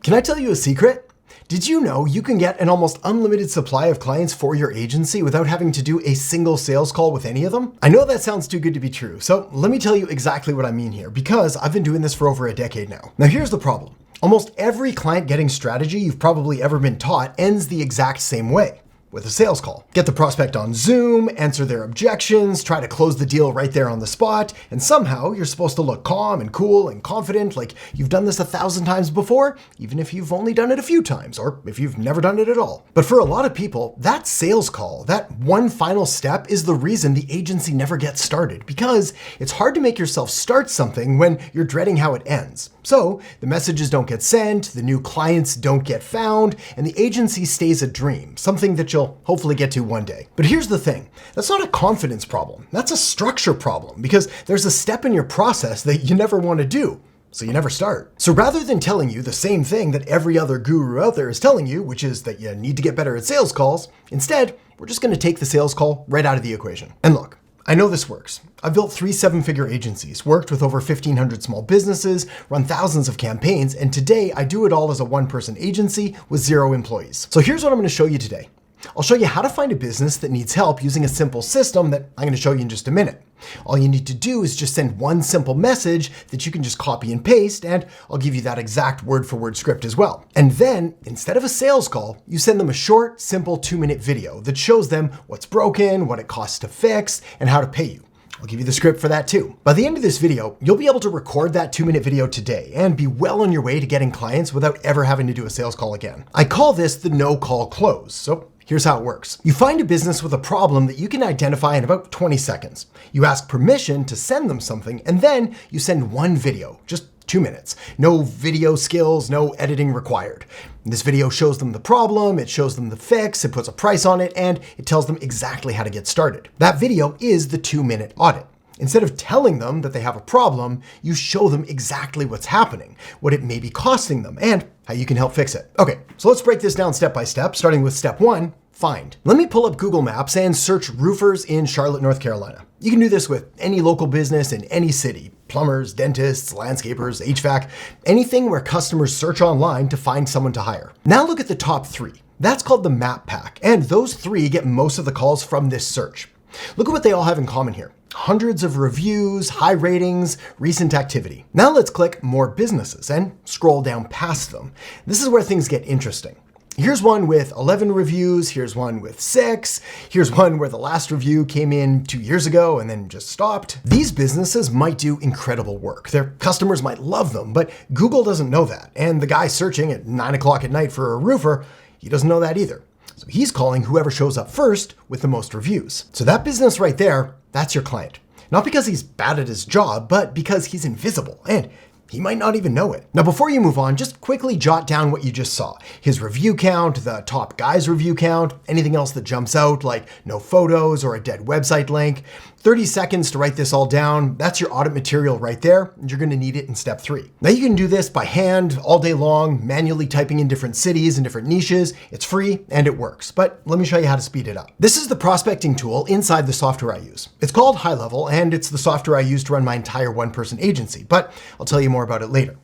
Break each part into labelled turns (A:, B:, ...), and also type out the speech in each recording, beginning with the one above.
A: Can I tell you a secret? Did you know you can get an almost unlimited supply of clients for your agency without having to do a single sales call with any of them? I know that sounds too good to be true, so let me tell you exactly what I mean here, because I've been doing this for over a decade now. Now here's the problem. Almost every client getting strategy you've probably ever been taught ends the exact same way. With a sales call. Get the prospect on Zoom, answer their objections, try to close the deal right there on the spot, and somehow you're supposed to look calm and cool and confident like you've done this 1,000 times before, even if you've only done it a few times, or if you've never done it at all. But for a lot of people, that sales call, that one final step is the reason the agency never gets started, because it's hard to make yourself start something when you're dreading how it ends. So the messages don't get sent, the new clients don't get found, and the agency stays a dream, something that you'll hopefully get to one day. But here's the thing, that's not a confidence problem, that's a structure problem, because there's a step in your process that you never want to do, so you never start. So rather than telling you the same thing that every other guru out there is telling you, which is that you need to get better at sales calls, instead, we're just going to take the sales call right out of the equation. And look, I know this works. I've built 3 7-figure agencies, worked with over 1,500 small businesses, run thousands of campaigns, and today I do it all as a one-person agency with 0 employees. So here's what I'm going to show you today. I'll show you how to find a business that needs help using a simple system that I'm going to show you in just a minute. All you need to do is just send one simple message that you can just copy and paste, and I'll give you that exact word-for-word script as well. And then, instead of a sales call, you send them a short, simple 2-minute video that shows them what's broken, what it costs to fix, and how to pay you. I'll give you the script for that too. By the end of this video, you'll be able to record that 2-minute video today and be well on your way to getting clients without ever having to do a sales call again. I call this the no-call close. So here's how it works. You find a business with a problem that you can identify in about 20 seconds. You ask permission to send them something, and then you send one video, just 2 minutes. No video skills, no editing required. This video shows them the problem, it shows them the fix, it puts a price on it, and it tells them exactly how to get started. That video is the 2-minute audit. Instead of telling them that they have a problem, you show them exactly what's happening, what it may be costing them, and how you can help fix it. Okay, so let's break this down step by step, starting with step 1, find. Let me pull up Google Maps and search roofers in Charlotte, North Carolina. You can do this with any local business in any city, plumbers, dentists, landscapers, HVAC, anything where customers search online to find someone to hire. Now look at the top 3. That's called the map pack, and those 3 get most of the calls from this search. Look at what they all have in common here. Hundreds of reviews, high ratings, recent activity. Now let's click more businesses and scroll down past them. This is where things get interesting. Here's one with 11 reviews, here's one with 6, here's one where the last review came in 2 years ago and then just stopped. These businesses might do incredible work. Their customers might love them, but Google doesn't know that. And the guy searching at 9 o'clock at night for a roofer, he doesn't know that either. So he's calling whoever shows up first with the most reviews. So that business right there, that's your client. Not because he's bad at his job, but because he's invisible and he might not even know it. Now, before you move on, just quickly jot down what you just saw. His review count, the top guy's review count, anything else that jumps out, like no photos or a dead website link. 30 seconds to write this all down. That's your audit material right there, and you're gonna need it in step 3. Now you can do this by hand all day long, manually typing in different cities and different niches. It's free and it works, but let me show you how to speed it up. This is the prospecting tool inside the software I use. It's called High Level, and it's the software I use to run my entire one-person agency, but I'll tell you more about it later.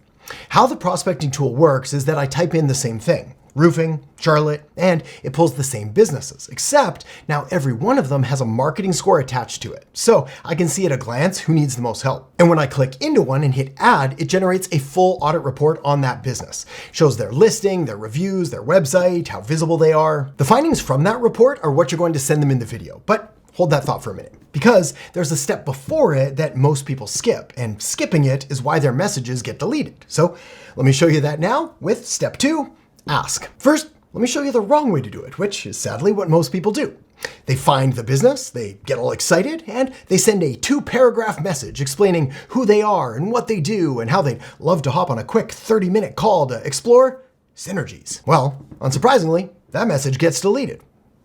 A: How the prospecting tool works is that I type in the same thing, roofing, Charlotte, and it pulls the same businesses, except now every one of them has a marketing score attached to it. So I can see at a glance who needs the most help. And when I click into one and hit add, it generates a full audit report on that business. Shows their listing, their reviews, their website, how visible they are. The findings from that report are what you're going to send them in the video, but hold that thought for a minute, because there's a step before it that most people skip, and skipping it is why their messages get deleted. So let me show you that now with step 2, ask. First, let me show you the wrong way to do it, which is sadly what most people do. They find the business, they get all excited, and they send a 2-paragraph message explaining who they are and what they do and how they'd love to hop on a quick 30-minute call to explore synergies. Well, unsurprisingly, that message gets deleted.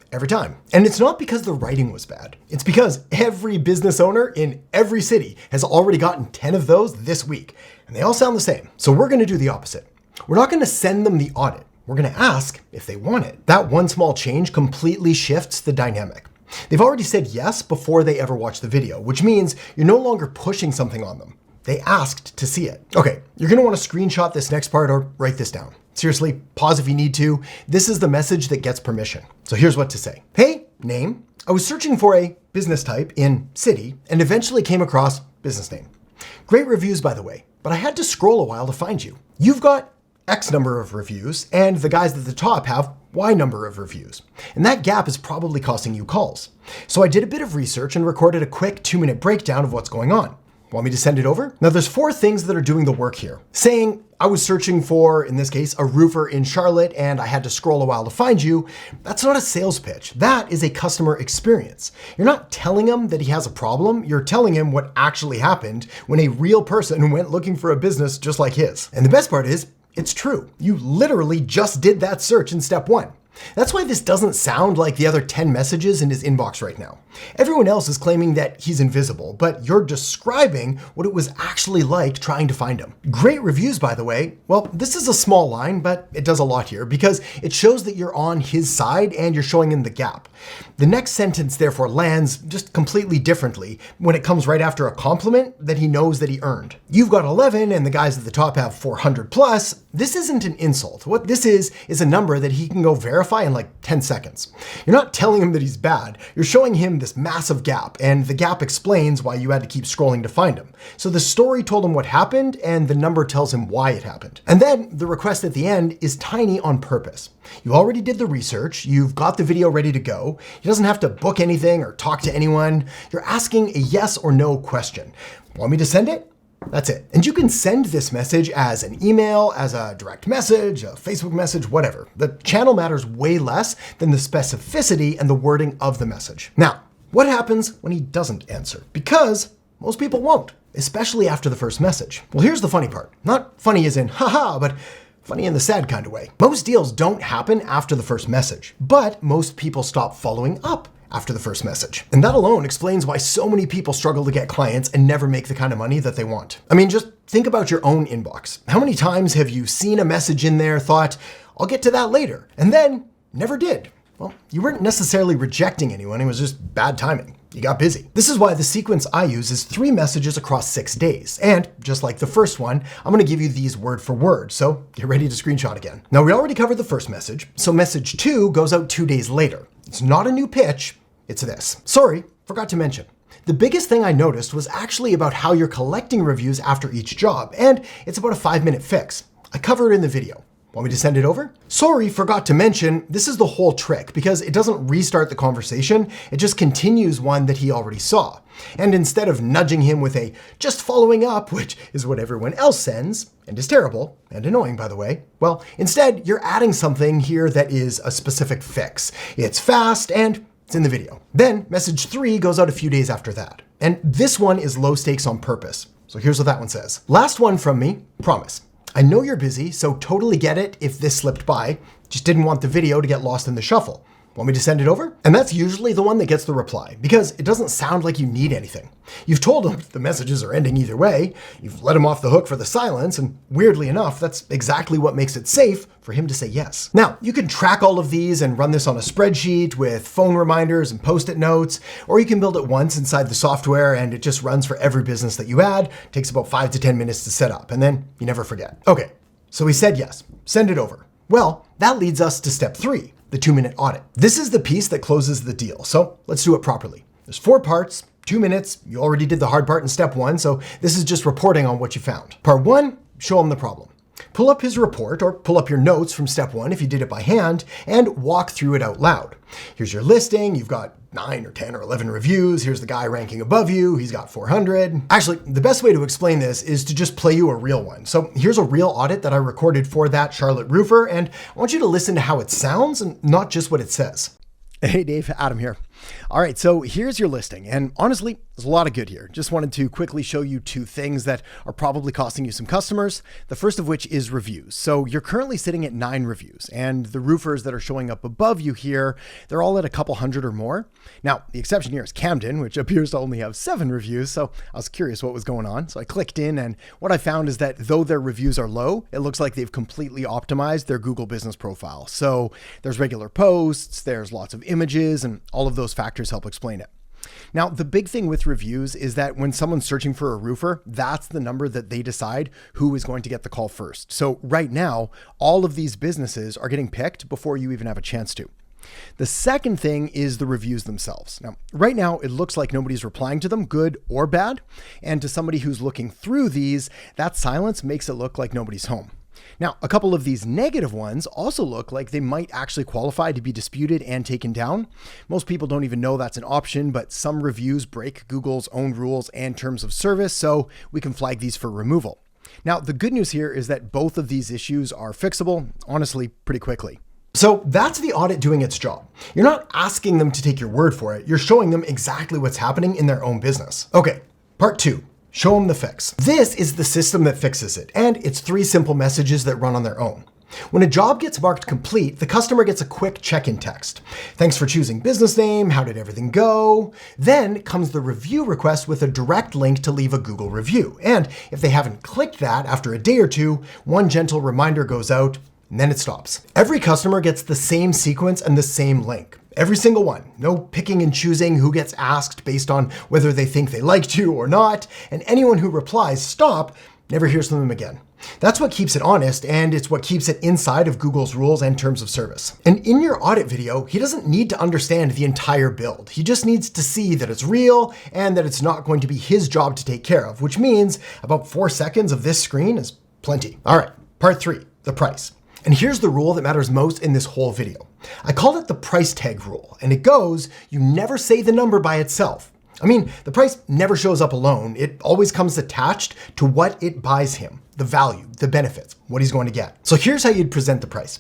A: Every time. And it's not because the writing was bad. It's because every business owner in every city has already gotten 10 of those this week, and they all sound the same. So we're gonna do the opposite. We're not gonna send them the audit. We're gonna ask if they want it. That one small change completely shifts the dynamic. They've already said yes before they ever watch the video, which means you're no longer pushing something on them. They asked to see it. Okay, you're gonna wanna screenshot this next part or write this down. Seriously, pause if you need to. This is the message that gets permission. So here's what to say. Hey, name. I was searching for a business type in city and eventually came across business name. Great reviews, by the way, but I had to scroll a while to find you. You've got X number of reviews and the guys at the top have Y number of reviews. And that gap is probably costing you calls. So I did a bit of research and recorded a quick 2-minute breakdown of what's going on. Want me to send it over? Now there's 4 things that are doing the work here. Saying I was searching for, in this case, a roofer in Charlotte and I had to scroll a while to find you. That's not a sales pitch. That is a customer experience. You're not telling him that he has a problem. You're telling him what actually happened when a real person went looking for a business just like his. And the best part is, it's true. You literally just did that search in step 1. That's why this doesn't sound like the other 10 messages in his inbox right now. Everyone else is claiming that he's invisible, but you're describing what it was actually like trying to find him. Great reviews, by the way. Well, this is a small line, but it does a lot here because it shows that you're on his side and you're showing him the gap. The next sentence therefore lands just completely differently when it comes right after a compliment that he knows that he earned. You've got 11 and the guys at the top have 400 plus. This isn't an insult. What this is a number that he can go verify in like 10 seconds. You're not telling him that he's bad. You're showing him this massive gap, and the gap explains why you had to keep scrolling to find him. So the story told him what happened, and the number tells him why it happened. And then the request at the end is tiny on purpose. You already did the research. You've got the video ready to go. He doesn't have to book anything or talk to anyone. You're asking a yes or no question. Want me to send it? That's it. And you can send this message as an email, as a direct message, a Facebook message, whatever. The channel matters way less than the specificity and the wording of the message. Now, what happens when he doesn't answer? Because most people won't, especially after the first message. Well, here's the funny part. Not funny as in haha, but funny in the sad kind of way. Most deals don't happen after the first message, but most people stop following up after the first message. And that alone explains why so many people struggle to get clients and never make the kind of money that they want. I mean, just think about your own inbox. How many times have you seen a message in there, thought, I'll get to that later, and then never did? Well, you weren't necessarily rejecting anyone, it was just bad timing. You got busy. This is why the sequence I use is 3 messages across 6 days. And just like the first one, I'm gonna give you these word for word, so get ready to screenshot again. Now we already covered the first message, so message 2 goes out 2 days later. It's not a new pitch, it's this. Sorry, forgot to mention. The biggest thing I noticed was actually about how you're collecting reviews after each job, and it's about a 5-minute fix. I cover it in the video. Want me to send it over? Sorry, forgot to mention, this is the whole trick because it doesn't restart the conversation, it just continues one that he already saw. And instead of nudging him with a just following up, which is what everyone else sends, and is terrible, and annoying by the way, well, instead you're adding something here that is a specific fix. It's fast and it's in the video. Then message 3 goes out a few days after that. And this one is low stakes on purpose. So here's what that one says. Last one from me, promise. I know you're busy, so totally get it if this slipped by. Just didn't want the video to get lost in the shuffle. Want me to send it over? And that's usually the one that gets the reply because it doesn't sound like you need anything. You've told him the messages are ending either way. You've let him off the hook for the silence. And weirdly enough, that's exactly what makes it safe for him to say yes. Now, you can track all of these and run this on a spreadsheet with phone reminders and post-it notes, or you can build it once inside the software and it just runs for every business that you add. It takes about 5 to 10 minutes to set up and then you never forget. Okay, so he said yes, send it over. Well, that leads us to step 3. The 2-minute audit. This is the piece that closes the deal. So let's do it properly. There's 4 parts, 2 minutes. You already did the hard part in step 1. So this is just reporting on what you found. Part 1, show him the problem. Pull up his report or pull up your notes from step 1 if you did it by hand and walk through it out loud. Here's your listing. You've got 9 or 10 or 11 reviews. Here's the guy ranking above you. He's got 400. Actually, the best way to explain this is to just play you a real one. So here's a real audit that I recorded for that Charlotte roofer, and I want you to listen to how it sounds and not just what it says. Hey Dave, Adam here. All right, so here's your listing. And honestly, there's a lot of good here. Just wanted to quickly show you 2 things that are probably costing you some customers. The first of which is reviews. So you're currently sitting at 9 reviews, and the roofers that are showing up above you here, they're all at a couple hundred or more. Now, the exception here is Camden, which appears to only have 7 reviews. So I was curious what was going on. So I clicked in, and what I found is that though their reviews are low, it looks like they've completely optimized their Google business profile. So there's regular posts, there's lots of images, and all of those factors help explain it. Now, the big thing with reviews is that when someone's searching for a roofer, that's the number that they decide who is going to get the call first. So right now, all of these businesses are getting picked before you even have a chance to. The second thing is the reviews themselves. Now, right now, it looks like nobody's replying to them, good or bad. And to somebody who's looking through these, that silence makes it look like nobody's home. Now, a couple of these negative ones also look like they might actually qualify to be disputed and taken down. Most people don't even know that's an option, but some reviews break Google's own rules and terms of service, so we can flag these for removal. Now, the good news here is that both of these issues are fixable, honestly, pretty quickly. So that's the audit doing its job. You're not asking them to take your word for it. You're showing them exactly what's happening in their own business. Okay, part 2. Show them the fix. This is the system that fixes it, and it's 3 simple messages that run on their own. When a job gets marked complete, the customer gets a quick check-in text. Thanks for choosing business name. How did everything go? Then comes the review request with a direct link to leave a Google review. And if they haven't clicked that after a day or two, one gentle reminder goes out, and then it stops. Every customer gets the same sequence and the same link. Every single one. No picking and choosing who gets asked based on whether they think they liked you or not. And anyone who replies stop never hears from them again. That's what keeps it honest, and it's what keeps it inside of Google's rules and terms of service. And in your audit video, he doesn't need to understand the entire build. He just needs to see that it's real and that it's not going to be his job to take care of, which means about 4 seconds of this screen is plenty. All right, part 3, the price. And here's the rule that matters most in this whole video. I called it the price tag rule, and it goes, you never say the number by itself. I mean, the price never shows up alone. It always comes attached to what it buys him, the value, the benefits, what he's going to get. So here's how you'd present the price.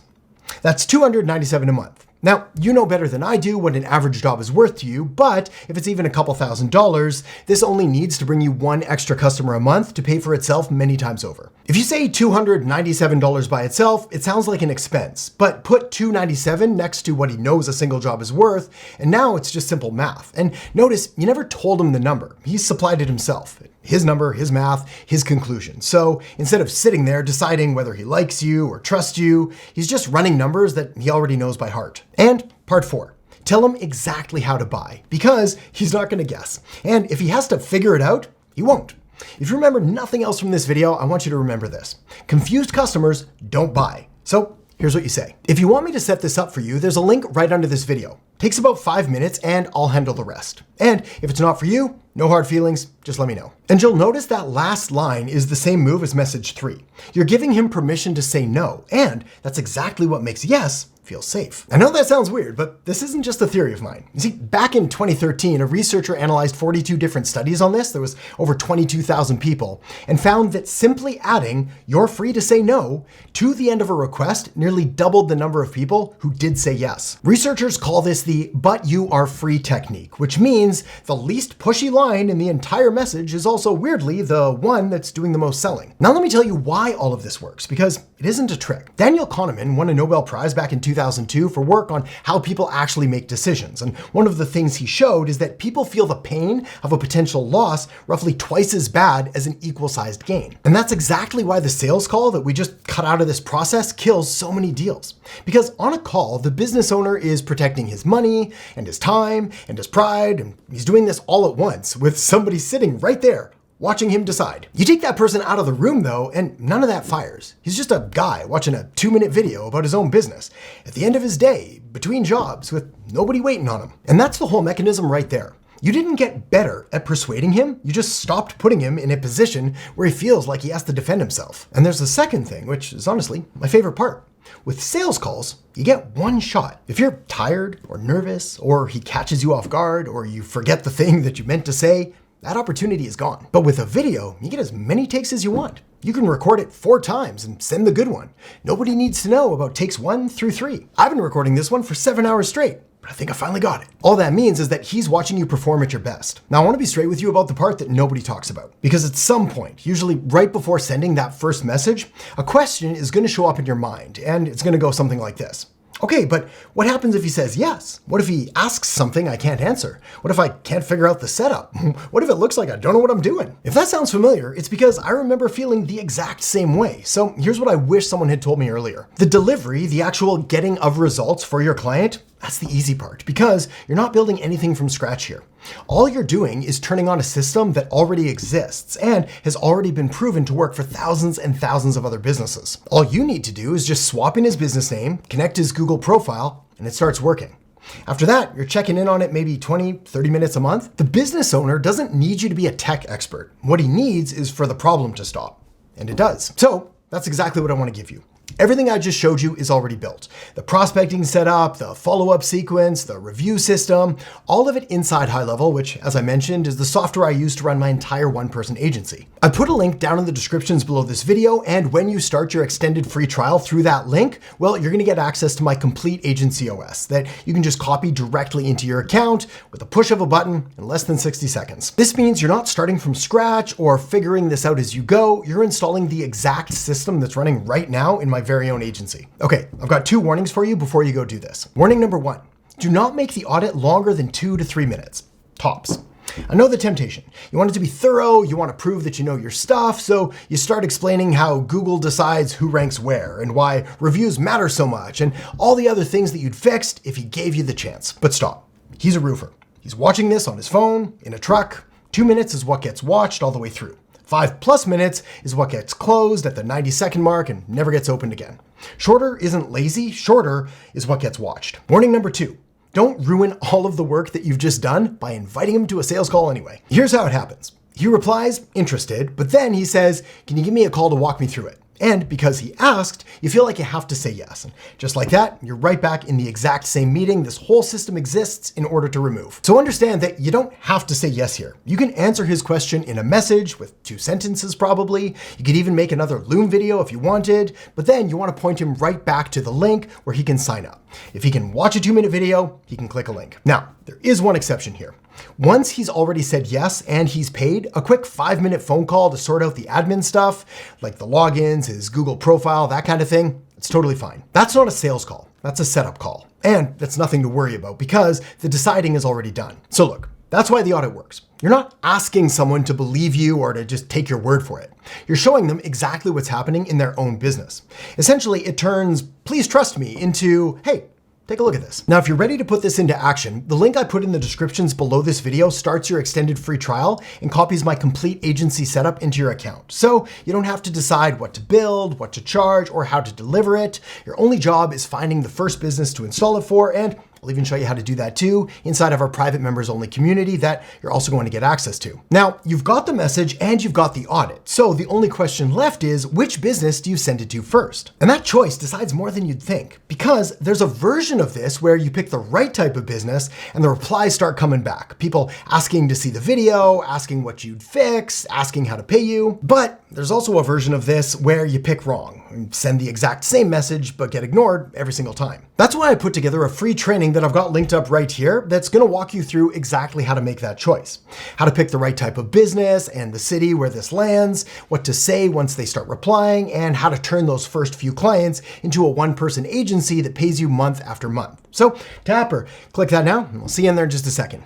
A: That's $297 a month. Now, you know better than I do what an average job is worth to you, but if it's even a couple $1,000s, this only needs to bring you 1 extra customer a month to pay for itself many times over. If you say $297 by itself, it sounds like an expense, but put $297 next to what he knows a single job is worth, and now it's just simple math. And notice, you never told him the number. He supplied it himself. His number, his math, his conclusion. So instead of sitting there deciding whether he likes you or trusts you, he's just running numbers that he already knows by heart. And part 4, tell him exactly how to buy, because he's not going to guess. And if he has to figure it out, he won't. If you remember nothing else from this video, I want you to remember this. Confused customers don't buy. So here's what you say. If you want me to set this up for you, there's a link right under this video. Takes about 5 minutes and I'll handle the rest. And if it's not for you, no hard feelings, just let me know. And you'll notice that last line is the same move as message 3. You're giving him permission to say no, and that's exactly what makes yes feel safe. I know that sounds weird, but this isn't just a theory of mine. You see, back in 2013, a researcher analyzed 42 different studies on this. There was over 22,000 people, and found that simply adding "you're free to say no" to the end of a request nearly doubled the number of people who did say yes. Researchers call this the "but you are free" technique, which means the least pushy line in the entire message is also weirdly the one that's doing the most selling. Now let me tell you why all of this works, because it isn't a trick. Daniel Kahneman won a Nobel Prize back in 2002 for work on how people actually make decisions. And one of the things he showed is that people feel the pain of a potential loss roughly twice as bad as an equal-sized gain. And that's exactly why the sales call that we just cut out of this process kills so many deals. Because on a call, the business owner is protecting his money and his time and his pride, and he's doing this all at once with somebody sitting right there watching him decide. You take that person out of the room though, and none of that fires. He's just a guy watching a 2-minute video about his own business at the end of his day, between jobs, with nobody waiting on him. And that's the whole mechanism right there. You didn't get better at persuading him, you just stopped putting him in a position where he feels like he has to defend himself. And there's the second thing, which is honestly my favorite part. With sales calls, you get one shot. If you're tired or nervous, or he catches you off guard, or you forget the thing that you meant to say, that opportunity is gone. But with a video, you get as many takes as you want. You can record it 4 times and send the good one. Nobody needs to know about takes 1 through 3. I've been recording this one for 7 hours straight, but I think I finally got it. All that means is that he's watching you perform at your best. Now I want to be straight with you about the part that nobody talks about, because at some point, usually right before sending that first message, a question is going to show up in your mind, and it's going to go something like this. Okay, but what happens if he says yes? What if he asks something I can't answer? What if I can't figure out the setup? What if it looks like I don't know what I'm doing? If that sounds familiar, it's because I remember feeling the exact same way. So here's what I wish someone had told me earlier. The delivery, the actual getting of results for your client, that's the easy part, because you're not building anything from scratch here. All you're doing is turning on a system that already exists and has already been proven to work for thousands and thousands of other businesses. All you need to do is just swap in his business name, connect his Google profile, and it starts working. After that, you're checking in on it maybe 20, 30 minutes a month. The business owner doesn't need you to be a tech expert. What he needs is for the problem to stop. And it does. So that's exactly what I want to give you. Everything I just showed you is already built. The prospecting setup, the follow-up sequence, the review system, all of it inside High Level, which, as I mentioned, is the software I use to run my entire one-person agency. I put a link down in the descriptions below this video, and when you start your extended free trial through that link, well, you're gonna get access to my complete agency OS that you can just copy directly into your account with a push of a button in less than 60 seconds. This means you're not starting from scratch or figuring this out as you go. You're installing the exact system that's running right now in my very own agency. Okay, I've got 2 warnings for you before you go do this. Warning number 1, do not make the audit longer than 2 to 3 minutes, tops. I know the temptation. You want it to be thorough, you want to prove that you know your stuff, so you start explaining how Google decides who ranks where and why reviews matter so much and all the other things that you'd fixed if he gave you the chance. But stop. He's a roofer. He's watching this on his phone, in a truck. 2 minutes is what gets watched all the way through. 5+ minutes is what gets closed at the 90-second mark and never gets opened again. Shorter isn't lazy, shorter is what gets watched. Warning number 2, don't ruin all of the work that you've just done by inviting him to a sales call anyway. Here's how it happens. He replies, interested, but then he says, can you give me a call to walk me through it? And because he asked, you feel like you have to say yes. And just like that, you're right back in the exact same meeting this whole system exists in order to remove. So understand that you don't have to say yes here. You can answer his question in a message with 2 sentences probably. You could even make another Loom video if you wanted, but then you want to point him right back to the link where he can sign up. If he can watch a 2-minute video, he can click a link. Now, there is one exception here. Once he's already said yes and he's paid, a quick 5-minute phone call to sort out the admin stuff, like the logins, his Google profile, that kind of thing, it's totally fine. That's not a sales call, that's a setup call. And that's nothing to worry about because the deciding is already done. So look, that's why the audit works. You're not asking someone to believe you or to just take your word for it. You're showing them exactly what's happening in their own business. Essentially, it turns, please trust me, into, hey, take a look at this. Now, if you're ready to put this into action, the link I put in the descriptions below this video starts your extended free trial and copies my complete agency setup into your account. So you don't have to decide what to build, what to charge, or how to deliver it. Your only job is finding the first business to install it for, and I'll even show you how to do that too inside of our private members only community that you're also going to get access to. Now, you've got the message and you've got the audit. So the only question left is which business do you send it to first? And that choice decides more than you'd think because there's a version of this where you pick the right type of business and the replies start coming back. People asking to see the video, asking what you'd fix, asking how to pay you. But there's also a version of this where you pick wrong and send the exact same message but get ignored every single time. That's why I put together a free training that I've got linked up right here that's going to walk you through exactly how to make that choice. How to pick the right type of business and the city where this lands, what to say once they start replying, and how to turn those first few clients into a one-person agency that pays you month after month. So tap or click that now, and we'll see you in there in just a second.